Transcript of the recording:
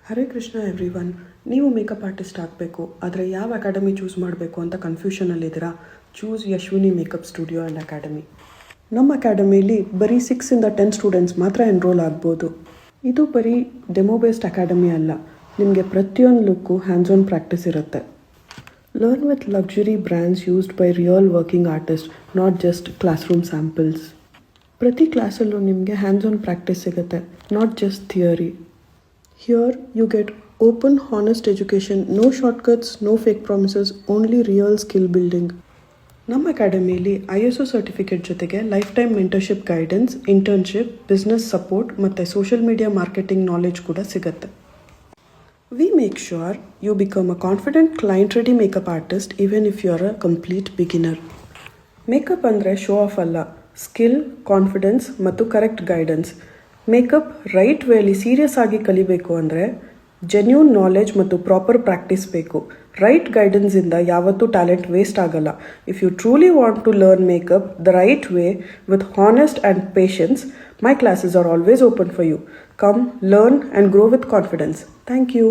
ಹರೇ Krishna everyone. ನೀವು makeup artist ಆಗಬೇಕು, ಆದರೆ ಯಾವ ಅಕಾಡೆಮಿ ಚೂಸ್ ಮಾಡಬೇಕು ಅಂತ ಕನ್ಫ್ಯೂಷನಲ್ಲಿದ್ದೀರಾ? Choose Yashwini makeup studio and academy. ನಮ್ಮ ಅಕಾಡೆಮಿಲಿ ಬರೀ 6ಇಂದ 10 ಸ್ಟೂಡೆಂಟ್ಸ್ ಮಾತ್ರ ಎನ್ರೋಲ್ ಆಗ್ಬೋದು. ಇದು ಬರೀ ಡೆಮೋ ಬೇಸ್ಡ್ ಅಕಾಡೆಮಿ ಅಲ್ಲ, ನಿಮಗೆ ಪ್ರತಿಯೊಂದು ಲುಕ್ಕು ಹ್ಯಾಂಡ್ಸ್ ಆನ್ ಪ್ರಾಕ್ಟೀಸ್ ಇರುತ್ತೆ. Learn with luxury brands used by real working artist, not just class room samples. ಪ್ರತಿ ಕ್ಲಾಸಲ್ಲೂ ನಿಮಗೆ ಹ್ಯಾಂಡ್ಸ್ ಆನ್ ಪ್ರಾಕ್ಟೀಸ್ ಸಿಗುತ್ತೆ, not just theory. Here you get open, honest education, no shortcuts, no fake promises, only real skill building. ನಮ್ಮ ಅಕಾಡೆಮಿಲಿ ISO certificate ಜೊತೆಗೆ life time mentorship guidance, internship, business support ಮತ್ತು social media marketing knowledge ಕೂಡ ಸಿಗುತ್ತೆ. We make sure you become a confident client-ready makeup artist even if you are a complete beginner. Makeup ಅಂದರೆ show off ಅಲ್ಲ, skill, confidence ಮತ್ತು correct guidance. Makeup right ವೇಲಿ serious ಆಗಿ ಕಲಿಬೇಕು ಅಂದರೆ genuine knowledge ಮತ್ತು ಪ್ರಾಪರ್ ಪ್ರಾಕ್ಟೀಸ್ ಬೇಕು. Right ಗೈಡೆನ್ಸಿಂದ ಯಾವತ್ತೂ ಟ್ಯಾಲೆಂಟ್ ವೇಸ್ಟ್ ಆಗಲ್ಲ. If you truly want to learn makeup the right way with honest and patience, my classes are always open for you. Come, learn and grow with confidence. Thank you.